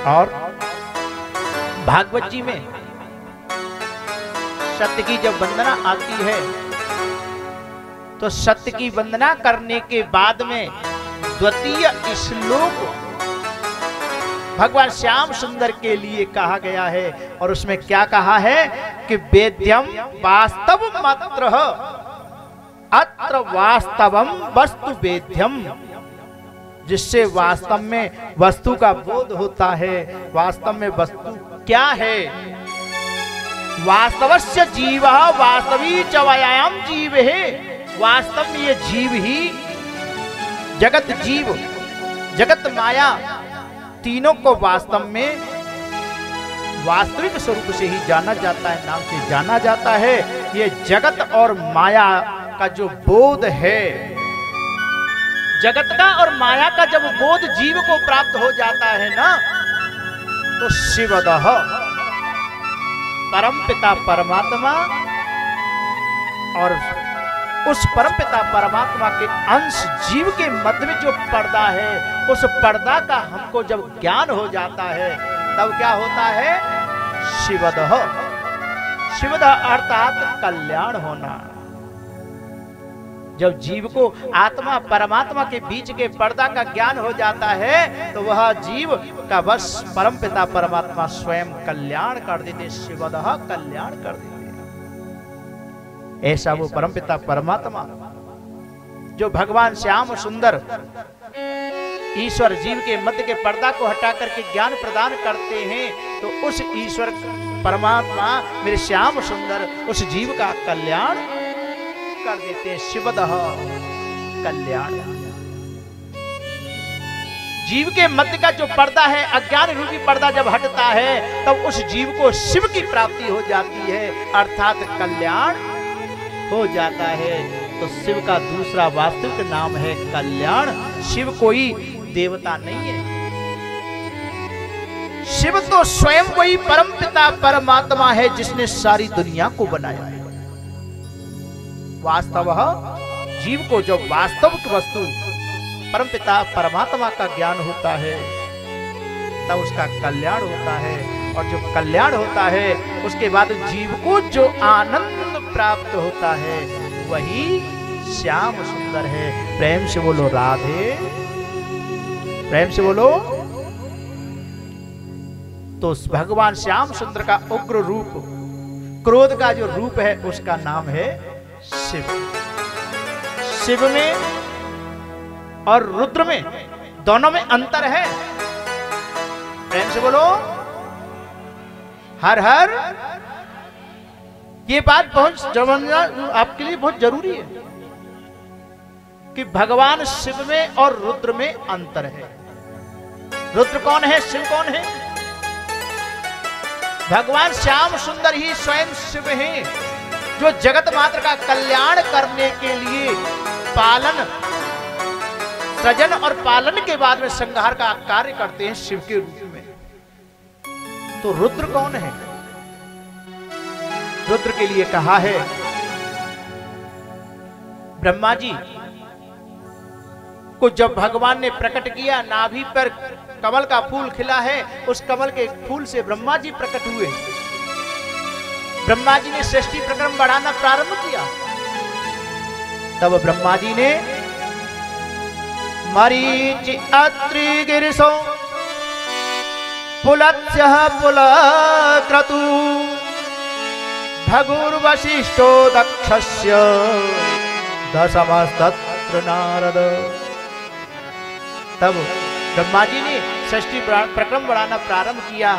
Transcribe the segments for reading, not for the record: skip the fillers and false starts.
और भागवत जी में सत्य की जब वंदना आती है तो सत्य की वंदना करने के बाद में द्वितीय श्लोक भगवान श्याम सुंदर के लिए कहा गया है। और उसमें क्या कहा है कि वेद्यम वास्तव मात्र अत्र वास्तवम वस्तु वेद्यम, जिससे वास्तव में वस्तु का बोध होता है। वास्तव में वस्तु क्या है? वास्तवस्य जीव वास्तवी च वयम् जीव है। वास्तव में ये जीव ही जगत जीव जगत माया तीनों को वास्तव में वास्तविक स्वरूप से ही जाना जाता है, नाम से जाना जाता है। ये जगत और माया का जो बोध है, जगत का और माया का जब बोध जीव को प्राप्त हो जाता है ना, तो शिवदः परमपिता परमात्मा और उस परमपिता परमात्मा के अंश जीव के मध्य में जो पर्दा है, उस पर्दा का हमको जब ज्ञान हो जाता है तब क्या होता है? शिवदः। शिवदः अर्थात कल्याण होना। जब जीव को आत्मा परमात्मा के बीच के पर्दा का ज्ञान हो जाता है तो वह जीव का बस परमपिता परमात्मा स्वयं कल्याण कर देते, शिवदः कल्याण कर देते। ऐसा वो परमपिता परमात्मा जो भगवान श्याम सुंदर ईश्वर जीव के मध्य के पर्दा को हटा करके ज्ञान प्रदान करते हैं, तो उस ईश्वर परमात्मा मेरे श्याम सुंदर उस जीव का कल्याण कर देते हैं। शिवदः कल्याण। जीव के मध्य का जो पर्दा है, अज्ञान रूपी पर्दा जब हटता है तब उस जीव को शिव की प्राप्ति हो जाती है, अर्थात कल्याण हो जाता है। तो शिव का दूसरा वास्तविक नाम है कल्याण। शिव कोई देवता नहीं है, शिव तो स्वयं वही परमपिता परमात्मा है जिसने सारी दुनिया को बनाया है। वास्तव जीव को जब वास्तविक वस्तु परमपिता परमात्मा का ज्ञान होता है तब उसका कल्याण होता है। और जो कल्याण होता है उसके बाद जीव को जो आनंद प्राप्त होता है वही श्याम सुंदर है। प्रेम से बोलो राधे, प्रेम से बोलो। तो भगवान श्याम सुंदर का उग्र रूप, क्रोध का जो रूप है उसका नाम है शिव। शिव में और रुद्र में दोनों में अंतर है। प्रेम से बोलो हर हर। ये बात बहुत समझना आपके लिए बहुत जरूरी है कि भगवान शिव में और रुद्र में अंतर है। रुद्र कौन है, शिव कौन है? भगवान श्याम सुंदर ही स्वयं शिव हैं, जो जगत मात्र का कल्याण करने के लिए पालन, सृजन और पालन के बाद में संहार का कार्य करते हैं शिव के रूप में। तो रुद्र कौन है? रुद्र के लिए कहा है ब्रह्मा जी को जब भगवान ने प्रकट किया, नाभि पर कमल का फूल खिला है, उस कमल के फूल से ब्रह्मा जी प्रकट हुए। ब्रह्मा जी ने सृष्टि प्रक्रम बढ़ाना प्रारंभ किया। तब ब्रह्मा जी ने मरीचि अत्रि गिरिशो पुलत्स्यः पुलक्रतु भगुर्वशिष्ठो दक्षस्य दशमस्तत्र नारद। तब ब्रह्मा जी ने सृष्टि प्रक्रम बढ़ाना प्रारंभ किया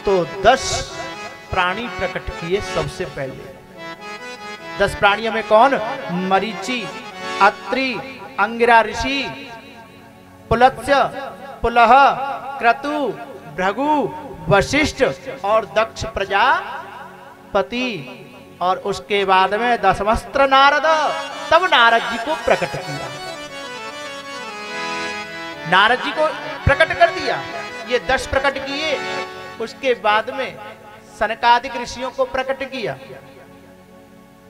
तो 10 प्राणी प्रकट किए। सबसे पहले 10 प्राणियों में कौन? मरीचि, अत्रि, अंगिरा ऋषि, पुलत्स्य, पुलह, क्रतु, भृगु, वशिष्ठ और दक्ष प्रजापति। और उसके बाद में दशमस्त्र नारद। तब नारद जी को प्रकट किया, नारद जी को प्रकट कर दिया। ये 10 प्रकट किए। उसके बाद में सनकादिक ऋषियों को प्रकट किया।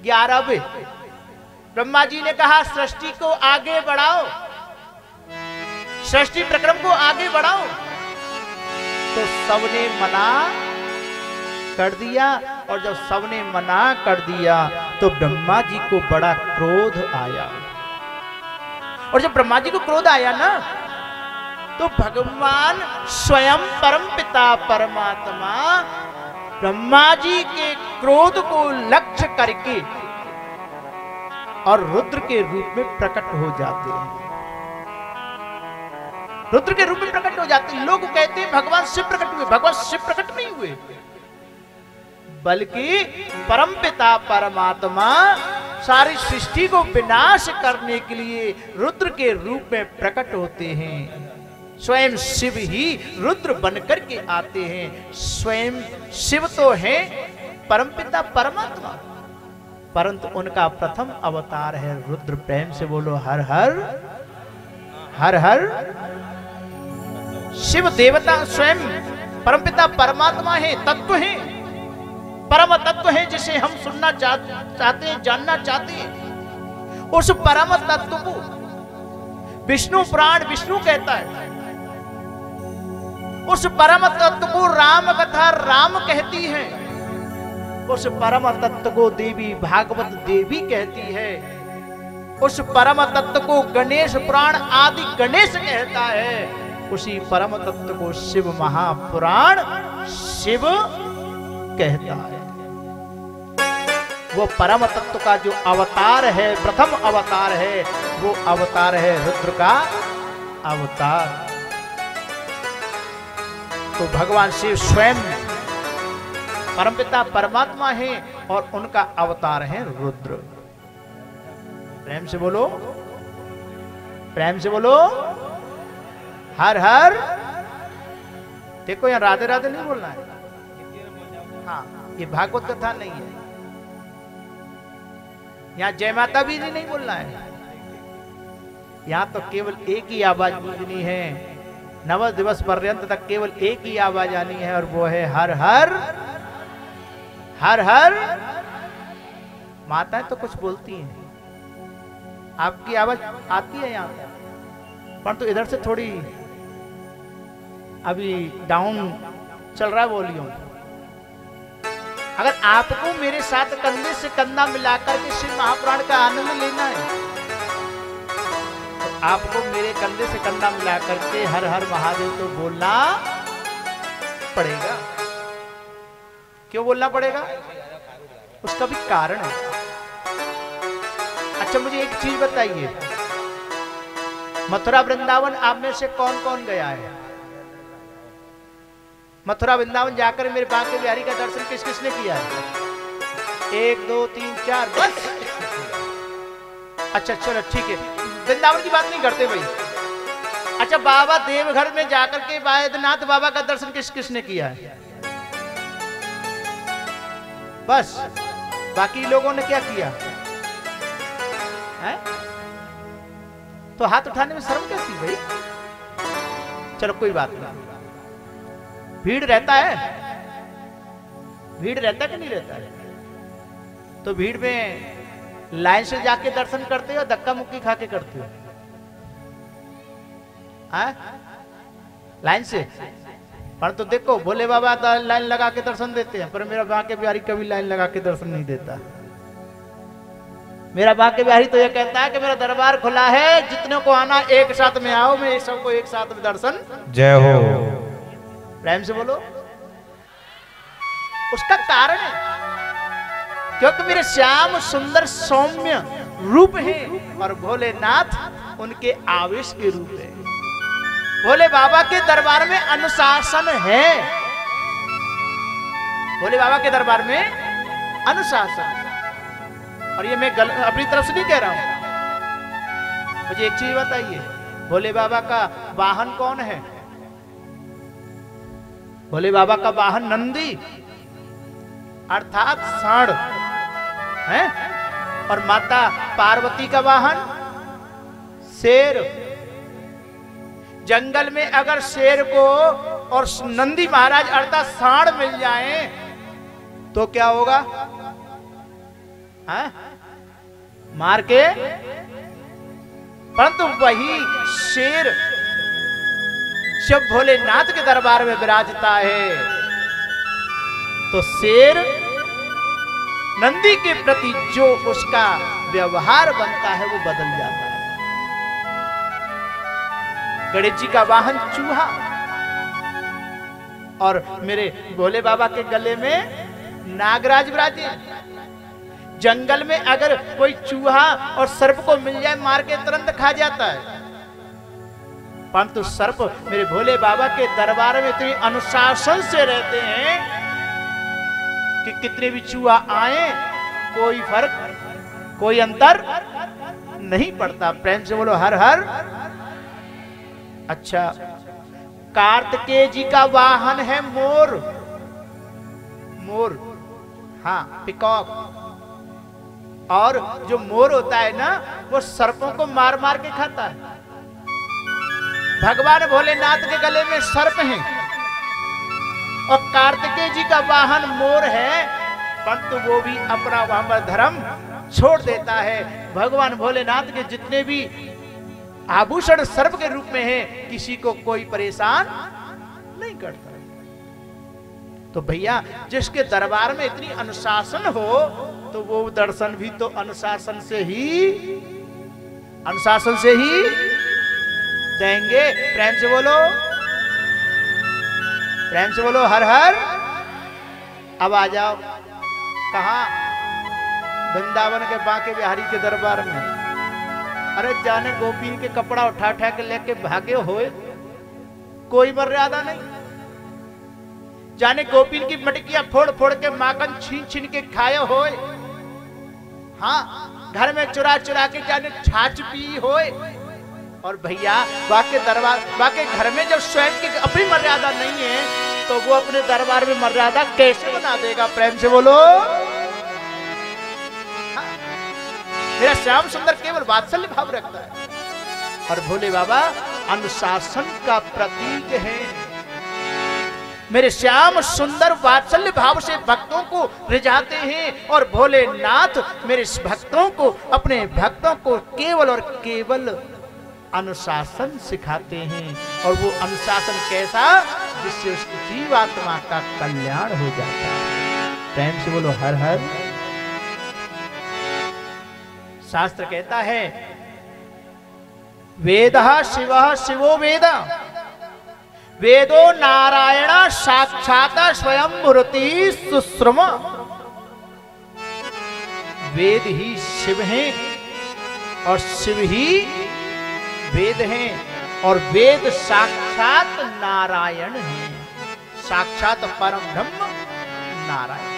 11वें ब्रह्मा जी ने कहा सृष्टि को आगे बढ़ाओ, सृष्टि प्रक्रम को आगे बढ़ाओ। तो सबने मना कर दिया, और जब सबने मना कर दिया तो ब्रह्मा जी को बड़ा क्रोध आया। और जब ब्रह्मा जी को क्रोध आया ना, तो भगवान स्वयं परमपिता परमात्मा ब्रह्मा जी के क्रोध को लक्ष्य करके और रुद्र के रूप में प्रकट हो जाते हैं। रुद्र के रूप में प्रकट हो जाते हैं। लोग कहते हैं भगवान शिव प्रकट हुए, भगवान शिव प्रकट नहीं हुए, बल्कि परमपिता परमात्मा सारी सृष्टि को विनाश करने के लिए रुद्र के रूप में प्रकट होते हैं। स्वयं शिव ही रुद्र बनकर के आते हैं। स्वयं शिव तो है परमपिता परमात्मा, परंतु उनका प्रथम अवतार है रुद्र। प्रेम से बोलो हर हर हर हर। शिव देवता स्वयं परमपिता परमात्मा है, तत्व है, परम तत्व है, जिसे हम सुनना चाहते हैं, जानना चाहते हैं। उस परम तत्व को विष्णु पुराण विष्णु कहता है। उस परम तत्व को राम कथा राम कहती है। उस परम तत्व को देवी भागवत देवी कहती है। उस परम तत्व को गणेश पुराण आदि गणेश कहता है। उसी परम तत्व को शिव महापुराण शिव कहता है। वो परम तत्व का जो अवतार है, प्रथम अवतार है, वो अवतार है रुद्र का अवतार। तो भगवान शिव स्वयं परमपिता परमात्मा है और उनका अवतार है रुद्र। प्रेम से बोलो, प्रेम से बोलो हर हर। देखो यहां राधे राधे नहीं बोलना है। हाँ, ये भागवत कथा नहीं है। यहां जय माता भी नहीं बोलना है। यहां तो केवल एक ही आवाज गूंजनी है। 9 दिवस पर्यंत तक केवल एक ही आवाज आनी है, और वो है हर हर हर हर। माताएं तो कुछ बोलती हैं, आपकी आवाज आती है यहां, परंतु इधर से थोड़ी अभी डाउन चल रहा है वॉल्यूम। अगर आपको मेरे साथ कंधे से कंधा मिलाकर के शिव महापुराण का आनंद लेना है, तो आपको मेरे कंधे से कंधा मिलाकर के हर हर महादेव तो बोलना पड़ेगा। क्यों बोलना पड़ेगा? उसका भी कारण है। अच्छा, मुझे एक चीज बताइए, मथुरा वृंदावन आप में से कौन कौन गया है? मथुरा वृंदावन जाकर मेरे बांके बिहारी का दर्शन किस किसने किया है? 1 2 3 4 बस। अच्छा चलो ठीक है, वृंदावन की बात नहीं करते भाई। अच्छा, बाबा देवघर में जाकर के बैद्यनाथ बाबा का दर्शन किस किसने किया है? बस, बाकी लोगों ने क्या किया है? तो हाथ उठाने में शर्म कैसी भाई? चलो कोई बात नहीं। भीड़ रहता है, भीड़ रहता कि नहीं रहता है? तो भीड़ में लाइन से जाके दर्शन करते हो, धक्का मुक्की खा के करते हो? लाइन से। पर तो देखो, भोले बाबा लाइन लगा के दर्शन देते हैं, पर मेरा बांके बिहारी कभी लाइन लगा के दर्शन नहीं देता। मेरा बांके बिहारी तो ये कहता है कि मेरा दरबार खुला है, जितने को आना एक साथ में आओ, मैं सबको एक साथ में दर्शन। जय हो। प्रेम से बोलो। उसका कारण है क्योंकि मेरे श्याम सुंदर सौम्य रूप है, और भोलेनाथ उनके आवेश के रूप है। भोले बाबा के दरबार में अनुशासन है। भोले बाबा के दरबार में अनुशासन। और ये मैं अपनी तरफ से नहीं कह रहा हूं। मुझे एक चीज बताइए, भोले बाबा का वाहन कौन है? भोले बाबा का वाहन नंदी अर्थात सांड है, और माता पार्वती का वाहन शेर। जंगल में अगर शेर को और नंदी महाराज अर्थात सांड मिल जाए तो क्या होगा? मार के। परंतु वही शेर जब भोलेनाथ के दरबार में विराजता है तो शेर नंदी के प्रति जो उसका व्यवहार बनता है वो बदल जाता है। गणेश जी का वाहन चूहा और मेरे भोले बाबा के गले में नागराज विराजे। जंगल में अगर कोई चूहा और सर्प को मिल जाए मार के तुरंत खा जाता है, परंतु सर्प मेरे भोले बाबा के दरबार में इतनी अनुशासन से रहते हैं कि कितने भी चूहा आए कोई फर्क कोई अंतर नहीं पड़ता। प्रेम से बोलो हर हर। अच्छा, कार्तिकेय जी का वाहन है मोर। मोर, हाँ, पिकॉक। और जो मोर होता है ना वो सर्पों को मार मार के खाता है। भगवान भोलेनाथ के गले में सर्प हैं और कार्तिकेय जी का वाहन मोर है, परंतु वो भी अपना वह धर्म छोड़ देता है। भगवान भोलेनाथ के जितने भी आभूषण सर्प के रूप में है, किसी को कोई परेशान नहीं करता। तो भैया जिसके दरबार में इतनी अनुशासन हो तो वो दर्शन भी तो अनुशासन से ही देंगे। प्रेम से बोलो, प्रेम से बोलो हर हर। अब आ जाओ कहां? वृंदावन के बांके बिहारी के दरबार में। अरे जाने गोपीन के कपड़ा उठा उठा के लेके भागे होए, कोई मर्यादा नहीं। जाने गोपीन की मटकियां फोड़ फोड़ के माखन छीन छीन के खाए होए, हाँ, घर में चुरा चुरा के जाने छाछ पी होए। और भैया वाके दरबार वाके घर में जब स्वयं की अपनी मर्यादा नहीं है तो वो अपने दरबार में मर्यादा कैसे बना देगा? प्रेम से बोलो। हाँ। मेरा श्याम सुंदर केवल वात्सल्य भाव रखता है और भोले बाबा अनुशासन का प्रतीक है। मेरे श्याम सुंदर वात्सल्य भाव से भक्तों को रिझाते हैं और भोलेनाथ मेरे भक्तों को, अपने भक्तों को केवल और केवल अनुशासन सिखाते हैं। और वो अनुशासन कैसा? जिससे उस जीवात्मा का कल्याण हो जाता है। प्रेम से बोलो हर हर। शास्त्र कहता है वेदः शिवः शिवो वेद, वेदो नारायण साक्षात स्वयं मूर्ति सुश्रम। वेद ही शिव हैं और शिव ही वेद हैं और वेद साक्षात नारायण हैं। साक्षात परम ब्रह्म नारायण।